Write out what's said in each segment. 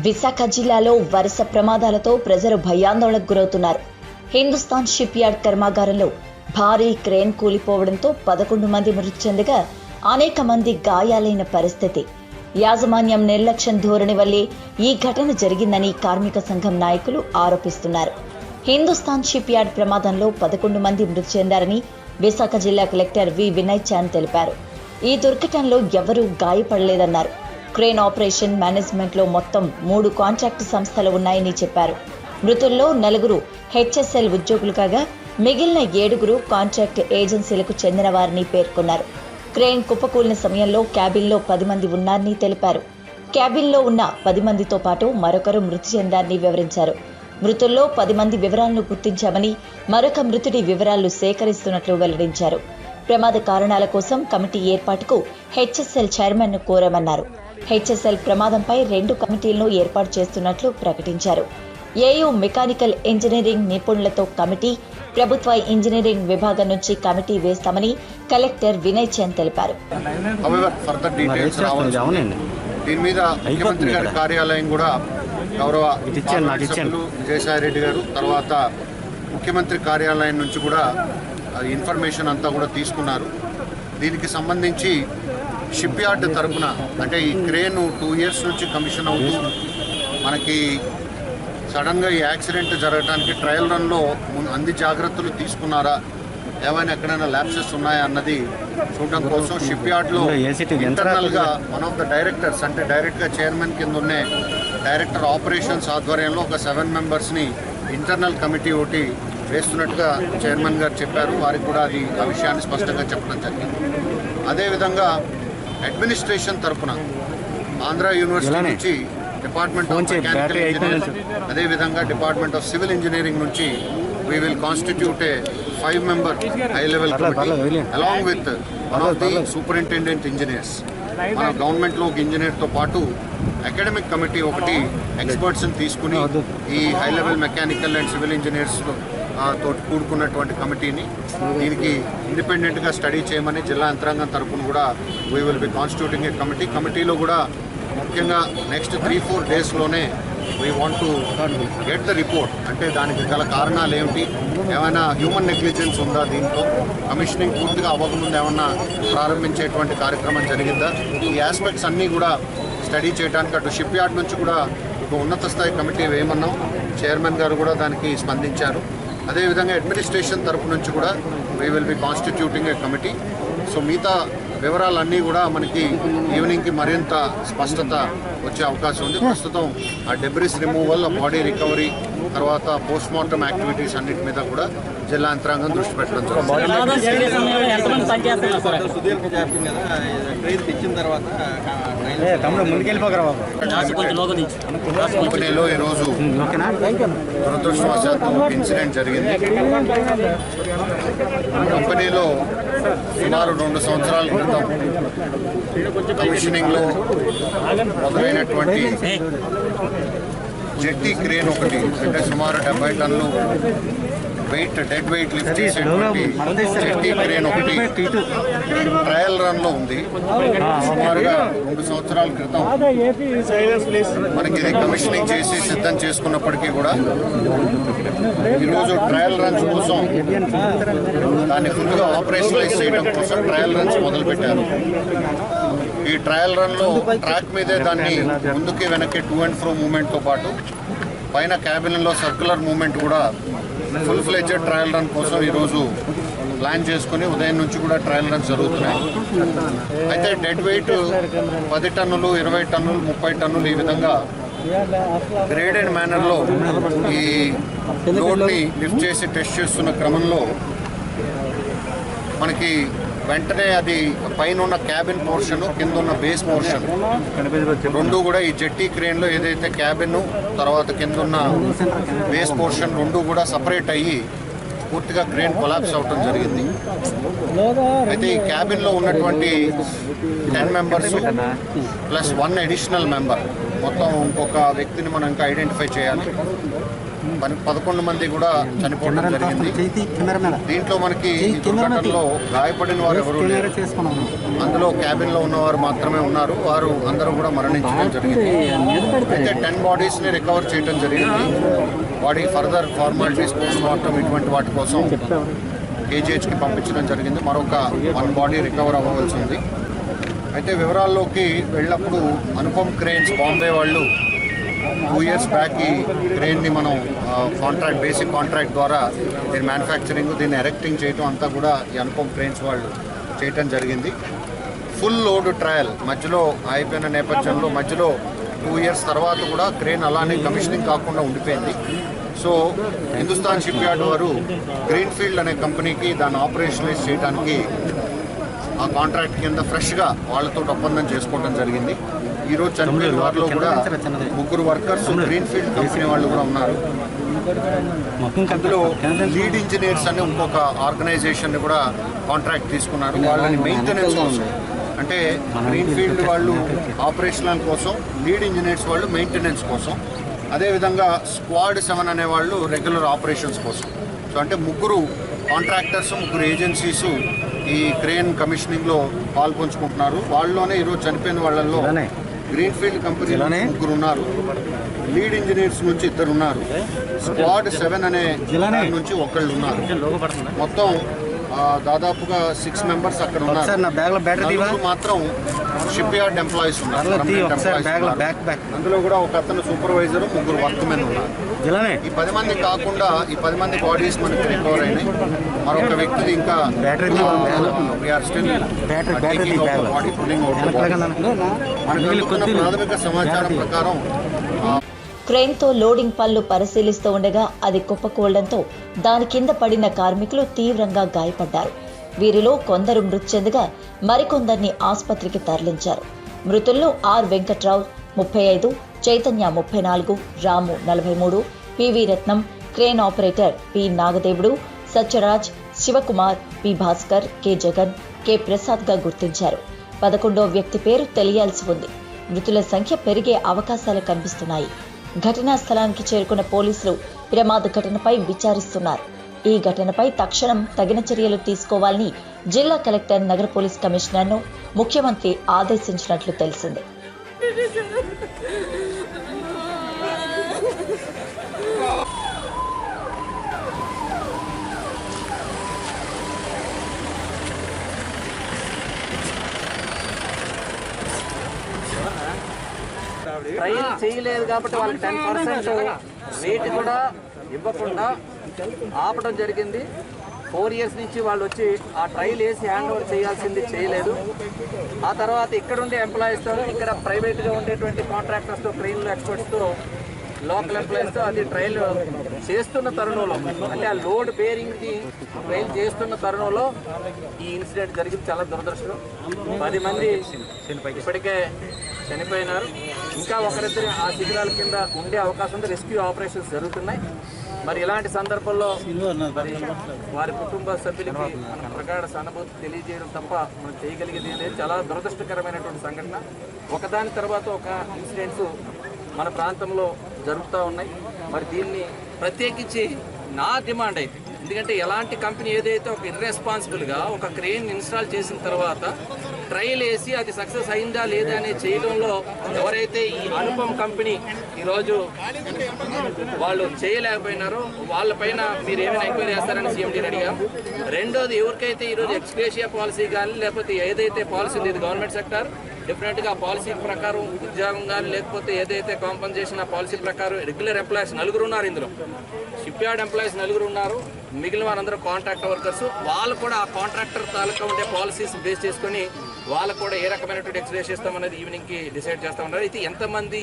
విశాఖ జిల్లాలో వరుస ప్రమాదాలతో ప్రజలు భయాందోళనకు గురవుతున్నారు. హిందుస్థాన్ షిప్ యార్డ్ కర్మాగారంలో భారీ క్రేన్ కూలిపోవడంతో 11 మంది మృతి చెందగా అనేక మంది గాయాలైన పరిస్థితి. యాజమాన్యం నిర్లక్ష్యం ధోరణి వల్లే ఈ ఘటన జరిగిందని కార్మిక సంఘం నాయకులు ఆరోపిస్తున్నారు. హిందుస్థాన్ షిప్ యార్డ్ ప్రమాదంలో 11 మంది మృతి చెందారని విశాఖ జిల్లా కలెక్టర్ వి వినయ్ చాంద్ తెలిపారు. ఈ దుర్ఘటనలో ఎవరూ గాయపడలేదన్నారు. క్రేన్ ఆపరేషన్ మేనేజ్మెంట్లో మొత్తం 3 కాంట్రాక్టు సంస్థలు ఉన్నాయని చెప్పారు. మృతుల్లో 4 హెచ్ఎస్ఎల్ ఉద్యోగులు కాగా మిగిలిన 7 కాంట్రాక్ట్ ఏజెన్సీలకు చెందిన వారిని పేర్కొన్నారు. క్రేన్ కుప్పకూలిన సమయంలో క్యాబిన్లో 10 మంది ఉన్నారని తెలిపారు. క్యాబిన్లో ఉన్న 10 మందితో పాటు మరొకరు మృతి చెందారని వివరించారు. మృతుల్లో 10 మంది వివరాలను గుర్తించామని, మరొక మృతుడి వివరాలు సేకరిస్తున్నట్లు వెల్లడించారు. ప్రమాద కారణాల కోసం కమిటీ ఏర్పాటుకు హెచ్ఎస్ఎల్ చైర్మన్ ను కోరామన్నారు. హెచ్ఎస్ఎల్ ప్రమాదంపై 2 కమిటీలను ఏర్పాటు చేస్తున్నట్లు ప్రకటించారు. ఏయూ మెకానికల్ ఇంజనీరింగ్ నిపుణులతో కమిటీ, ప్రభుత్వ ఇంజనీరింగ్ విభాగం నుంచి కమిటీ వేస్తామని కలెక్టర్ వినయ్ చంద్ తెలిపారు. దీని మీద ముఖ్యమంత్రి గారి కార్యాలయం కూడా గౌరవ విజయసాయిరెడ్డి గారు, తర్వాత ముఖ్యమంత్రి కార్యాలయం నుంచి కూడా ఇన్ఫర్మేషన్ అంతా కూడా తీసుకున్నారు. దీనికి సంబంధించి షిప్ యార్డ్ తరఫున అంటే ఈ క్రేన్ 2 ఇయర్స్ నుంచి కమిషన్ అవుతూ మనకి సడన్గా ఈ యాక్సిడెంట్ జరగడానికి ట్రయల్ రన్లో అన్ని జాగ్రత్తలు తీసుకున్నారా, ఏమైనా ఎక్కడైనా ల్యాప్సెస్ ఉన్నాయా అన్నది చూడడం కోసం షిప్ యార్డ్లో ఇంటర్నల్గా వన్ ఆఫ్ ద డైరెక్టర్స్ అంటే డైరెక్ట్గా చైర్మన్ కింద ఉన్న డైరెక్టర్ ఆపరేషన్స్ ఆధ్వర్యంలో ఒక 7 మెంబర్స్ని ఇంటర్నల్ కమిటీ ఒకటి వేస్తున్నట్టుగా చైర్మన్ గారు చెప్పారు. వారికి కూడా ఆ విషయాన్ని స్పష్టంగా చెప్పడం జరిగింది. అదేవిధంగా అడ్మినిస్ట్రేషన్ తరఫున ఆంధ్ర యూనివర్సిటీ నుంచి డిపార్ట్మెంట్ ఆఫ్ మెకానికల్ ఇంజనీరింగ్, అదేవిధంగా డిపార్ట్మెంట్ ఆఫ్ సివిల్ ఇంజనీరింగ్ నుంచి we will constitute A 5 member high level committee along with one of the superintendent engineers. మన గవర్నమెంట్లో ఒక ఇంజనీర్తో పాటు అకాడమిక్ కమిటీ ఒకటి ఎక్స్పర్ట్స్ని తీసుకుని ఈ high level mechanical and civil engineers తోటి కూడుకున్నటువంటి కమిటీని దీనికి ఇండిపెండెంట్గా స్టడీ చేయమని జిల్లా యంత్రాంగం తరఫున కూడా we will be constituting a కమిటీలో కూడా ముఖ్యంగా నెక్స్ట్ 3-4 డేస్లోనే we want to get the report. అంటే దానికి గల కారణాలు ఏమిటి, ఏమైనా హ్యూమన్ నెగ్లిజెన్స్ ఉందా, దీంట్లో కమిషనింగ్ పూర్తిగా అవ్వకముందు ఏమన్నా ప్రారంభించేటువంటి కార్యక్రమం జరిగిందా, ఈ ఆస్పెక్ట్స్ అన్నీ కూడా స్టడీ చేయడానికి అటు షిప్ యార్డ్ నుంచి కూడా ఒక ఉన్నత స్థాయి కమిటీ వేయమన్నాం. చైర్మన్ గారు కూడా దానికి స్పందించారు. అదేవిధంగా అడ్మినిస్ట్రేషన్ తరపు నుంచి కూడా we will be constituting A committee. So మిగతా వివరాలన్నీ కూడా మనకి ఈవినింగ్కి మరింత స్పష్టత వచ్చే అవకాశం ఉంది. ప్రస్తుతం ఆ డెబ్రిస్ రిమూవల్, బాడీ రికవరీ, తర్వాత పోస్ట్ మార్టం యాక్టివిటీస్ అన్నిటి మీద కూడా జిల్లా యంత్రాంగం దృష్టి పెట్టడం కంపెనీలో ఈరోజు దురదృష్టవశాత్తు ఇన్సిడెంట్ జరిగింది. కంపెనీలో సుమారు 2 సంవత్సరాల క్రితం కమిషనింగ్లో మొదలైనటువంటి జెట్టి క్రేన్ ఒకటి, అంటే సుమారు 70 టన్నులు డెడ్ వెయిట్ లిఫ్ట్ చేసేటువంటి జెట్టి క్రేన్ ఒకటి ట్రయల్ రన్లో ఉంది. సుమారుగా 2 సంవత్సరాల క్రితం మనకి ఇది కమిషనింగ్ చేసి సిద్ధం చేసుకున్నప్పటికీ కూడా ఈరోజు ట్రయల్ రన్స్ కోసం దాన్ని ఫుల్గా ఆపరేషనలైజ్ చేయడం కోసం ట్రయల్ రన్స్ మొదలుపెట్టారు. ఈ ట్రయల్ రన్లో ట్రాక్ మీదే దాన్ని ముందుకి వెనక్కి టు అండ్ ఫ్రో మూమెంట్తో పాటు పైన క్యాబిన్లో సర్క్యులర్ మూమెంట్ కూడా ఫుల్ ఫ్లెడ్జెడ్ ట్రయల్ రన్ కోసం ఈరోజు ప్లాన్ చేసుకుని ఉదయం నుంచి కూడా ట్రయల్ రన్స్ జరుగుతున్నాయి. అయితే డెడ్ వెయిట్ 10 టన్నులు, 20 టన్నులు, 30 టన్నులు ఈ విధంగా గ్రేడెడ్ మేనర్లో ఈ లోడ్ని లిఫ్ట్ చేసి టెస్ట్ చేస్తున్న క్రమంలో మనకి వెంటనే అది పైన ఉన్న క్యాబిన్ పోర్షన్, కింద ఉన్న బేస్ పోర్షన్ రెండు కూడా ఈ జెట్టి క్రేన్లో ఏదైతే క్యాబిన్ తర్వాత కింద ఉన్న బేస్ పోర్షన్ రెండు కూడా సపరేట్ అయ్యి పూర్తిగా క్రేన్ కొలాప్స్ అవటం జరిగింది. అయితే ఈ క్యాబిన్లో ఉన్నటువంటి 10 మెంబర్స్ ప్లస్ 1 అడిషనల్ మెంబర్, మొత్తం ఇంకొక వ్యక్తిని మనం ఇంకా ఐడెంటిఫై చేయాలి. 11 మంది కూడా చనిపోవడం జరిగింది. దీంట్లో మనకి ఈ దుర్ఘటనలో గాయపడిన వారు ఎవరూ లేరు. అందులో క్యాబిన్లో ఉన్నవారు మాత్రమే ఉన్నారు. వారు అందరూ కూడా మరణించడం జరిగింది. అయితే 10 బాడీస్ని రికవర్ చేయడం జరిగింది. Body further formalities, post mortem ఇటువంటి వాటి కోసం కేజీహెచ్కి పంపించడం జరిగింది. మరొక 1 బాడీ రికవర్ అవ్వవలసి ఉంది. అయితే వివరాల్లోకి వెళ్ళినప్పుడు అనుపమ్ క్రేన్స్ బాంబే వాళ్ళు 2 years బ్యాక్ ఈ క్రేన్ని మనం బేసిక్ కాంట్రాక్ట్ ద్వారా దీని మ్యానుఫ్యాక్చరింగ్, దీన్ని ఎరెక్టింగ్ చేయటం అంతా కూడా ఈ అనుపమ్ క్రేన్స్ వాళ్ళు చేయటం జరిగింది. ఫుల్ లోడ్ ట్రయల్ మధ్యలో అయిపోయిన నేపథ్యంలో మధ్యలో 2 years తర్వాత కూడా క్రేన్ అలానే కమిషనింగ్ కాకుండా ఉండిపోయింది. సో హిందుస్థాన్ షిప్ యార్డ్ వారు గ్రీన్ఫీల్డ్ అనే కంపెనీకి దాన్ని ఆపరేషనలైజ్ చేయడానికి ఆ కాంట్రాక్ట్ కింద ఫ్రెష్గా వాళ్ళతో ఒప్పందం చేసుకోవడం జరిగింది. ఈరోజు చనిపోయిన వారిలో కూడా 3 వర్కర్స్ గ్రీన్ఫీల్డ్ కంపెనీ వాళ్ళు కూడా ఉన్నారు. అందులో లీడ్ ఇంజనీర్స్ అని ఇంకొక ఆర్గనైజేషన్ కూడా కాంట్రాక్ట్ తీసుకున్నారు. వాళ్ళని మెయింటెనెన్స్ కోసం, అంటే గ్రీన్ఫీల్డ్ వాళ్ళు ఆపరేషనల్ కోసం, లీడ్ ఇంజనీర్స్ వాళ్ళు మెయింటెనెన్స్ కోసం, అదేవిధంగా స్క్వాడ్ 7 అనేవాళ్ళు రెగ్యులర్ ఆపరేషన్స్ కోసం. సో అంటే 3 కాంట్రాక్టర్స్, 3 ఏజెన్సీస్ ఈ క్రేన్ కమిషనింగ్లో పాల్పంచుకుంటున్నారు. వాళ్ళలోనే ఈరోజు చనిపోయిన వాళ్ళల్లో గ్రీన్ఫీల్డ్ కంపెనీ 3 ఉన్నారు, లీడ్ ఇంజనీర్స్ నుంచి 2 ఉన్నారు, స్క్వాడ్ 7 అనే నుంచి 1 ఉన్నారు. మొత్తం దాదాపుగా 6 మెంబర్స్ అక్కడ ఉన్నారు. మాత్రం షిప్ యార్డ్ ఎంప్లాయీస్ ఉన్నారు. అందులో కూడా ఒక అతను సూపర్వైజర్, 3 వర్క్ మెన్ ఉన్నారు. ఈ 10 మంది కాకుండా ఈ 10 మంది బాడీస్ మనకి రికవర్ అయినాయి. మరొక వ్యక్తిది ఇంకా ప్రాథమిక సమాచారం ప్రకారం క్రేన్తో లోడింగ్ పనులు పరిశీలిస్తూ ఉండగా అది కుప్పకూలడంతో దాని కింద పడిన కార్మికులు తీవ్రంగా గాయపడ్డారు. వీరిలో కొందరు మృతి చెందగా మరికొందరిని ఆసుపత్రికి తరలించారు. మృతుల్లో R Venkatrao 35, Chaitanya 34, Ramu 43, PV Ratnam, crane operator P Nagadevudu, Satyaraj, Sivakumar, P Bhaskar, K Jagan, K Prasad గా గుర్తించారు. 11వ వ్యక్తి పేరు తెలియాల్సి ఉంది. మృతుల సంఖ్య పెరిగే అవకాశాలు కనిపిస్తున్నాయి. ఘటనా స్థలానికి చేరుకున్న పోలీసులు ప్రమాద ఘటనపై విచారిస్తున్నారు. ఈ ఘటనపై తక్షణం తగిన చర్యలు తీసుకోవాలని జిల్లా కలెక్టర్, నగర పోలీస్ కమిషనర్ను ముఖ్యమంత్రి ఆదేశించినట్లు తెలిసింది. ట్రైల్ చేయలేదు కాబట్టి వాళ్ళకి 10% రేట్ కూడా ఇవ్వకుండా ఆపడం జరిగింది. 4 years నుంచి వాళ్ళు వచ్చి ఆ ట్రైల్ వేసి హ్యాండ్ ఓవర్ చేయాల్సింది చేయలేదు. ఆ తర్వాత ఇక్కడ ఉండే ఎంప్లాయీస్తో, ఇక్కడ ప్రైవేట్గా ఉండేటువంటి కాంట్రాక్టర్స్తో, క్రెయిన్లు ఎక్స్పర్ట్స్తో, లోకల్ ఎంప్లాయీస్తో అది ట్రైల్ చేస్తున్న తరుణంలో, అంటే ఆ లోడ్ బేరింగ్కి ట్రైల్ చేస్తున్న తరుణంలో ఈ ఇన్సిడెంట్ జరిగింది. చాలా దురదృష్టం. 10 మంది ఇప్పటికే చనిపోయినారు. ఇంకా ఒకరిద్దరు ఆ శిబిరాల కింద ఉండే అవకాశం ఉంది. రెస్క్యూ ఆపరేషన్స్ జరుగుతున్నాయి. మరి ఇలాంటి సందర్భంలో మరి వారి కుటుంబ సభ్యులకి మన ప్రగాఢ సానుభూతి తెలియజేయడం తప్ప మనం చేయగలిగేది లేదు. చాలా దురదృష్టకరమైనటువంటి సంఘటన. ఒకదాని తర్వాత ఒక ఇన్సిడెంట్స్ మన ప్రాంతంలో జరుగుతూ ఉన్నాయి. మరి దీన్ని ప్రత్యేకించి నా డిమాండ్ అయితే, ఎందుకంటే ఎలాంటి కంపెనీ ఏదైతే ఒక ఇర్రెస్పాన్సిబుల్గా ఒక క్రెయిన్ ఇన్స్టాల్ చేసిన తర్వాత ట్రయల్ వేసి అది సక్సెస్ అయిందా లేదా అనేది చేయడంలో ఎవరైతే ఈ అనుపమ్ కంపెనీ ఈరోజు వాళ్ళు చేయలేకపోయినారో వాళ్ళపైన మీరు ఏమైనా ఎంక్వైరీ చేస్తారని సీఎండీని అడిగాం. రెండోది, ఎవరికైతే ఈరోజు ఎక్స్గ్రేషియా పాలసీ కానీ లేకపోతే ఏదైతే పాలసీ ఉంది, ఇది గవర్నమెంట్ సెక్టార్, డెఫినెట్గా ఆ పాలసీ ప్రకారం ఉద్యోగం కానీ లేకపోతే ఏదైతే కాంపన్సేషన్ ఆ పాలసీ ప్రకారం రెగ్యులర్ ఎంప్లాయీస్ 4 ఉన్నారు. ఇందులో షిప్ యార్డ్ ఎంప్లాయీస్ 4 ఉన్నారు. మిగిలిన వారందరూ కాంట్రాక్ట్ వర్కర్స్. వాళ్ళు కూడా ఆ కాంట్రాక్టర్ తాలూకా ఉండే పాలసీస్ బేస్ చేసుకొని వాళ్ళకు కూడా ఏ రకమైనటువంటి ఎక్స్ప్రెస్ చేస్తామనేది ఈవినింగ్కి డిసైడ్ చేస్తూ ఉన్నారు. అయితే ఎంతమంది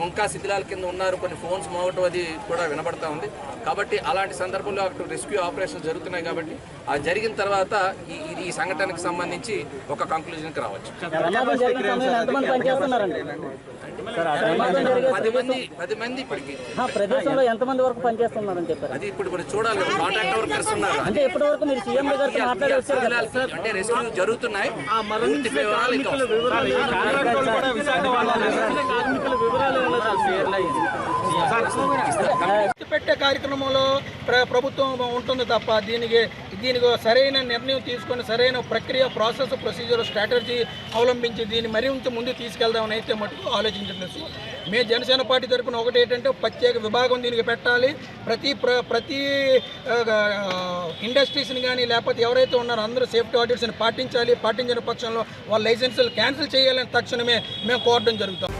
ఇంకా శిథిలాల కింద ఉన్నారు, కొన్ని ఫోన్స్ మోగటం అది కూడా వినబడతా ఉంది. కాబట్టి అలాంటి సందర్భంలో అక్కడ రెస్క్యూ ఆపరేషన్ జరుగుతున్నాయి. కాబట్టి అది జరిగిన తర్వాత ఈ సంఘటనకు సంబంధించి ఒక కంక్లూజన్కి రావచ్చు. 10 మంది ఇప్పటికి ప్రదేశంలో ఎంతమంది వరకు పనిచేస్తున్నారని చెప్పారు. అది ఇప్పుడు చూడాలి. కాంట్రాక్ట్ వర్కర్స్ ఉన్నారు. అంటే ఇప్పటి వరకు మీరు సీఎం గారితో మాట్లాడారు. అంటే రెస్క్యూ జరుగుతున్నాయి. కార్మికుల వివరాలు పెట్టే కార్యక్రమంలో ప్రభుత్వం ఉంటుంది తప్ప దీనికి సరైన నిర్ణయం తీసుకొని సరైన ప్రక్రియ ప్రొసీజర్ స్ట్రాటజీ అవలంబించి దీన్ని మరింత ముందు తీసుకెళ్దామని అయితే మటుకు ఆలోచించలేదు. మేము జనసేన పార్టీ తరఫున ఒకటి ఏంటంటే ప్రత్యేక విభాగం దీనికి పెట్టాలి. ప్రతి ఇండస్ట్రీస్ని కానీ లేకపోతే ఎవరైతే ఉన్నారో అందరూ సేఫ్టీ ఆడిట్స్ని పాటించాలి. పాటించిన పక్షంలో వాళ్ళ లైసెన్సులు క్యాన్సిల్ చేయాలని తక్షణమే మేము కోరడం జరుగుతాం.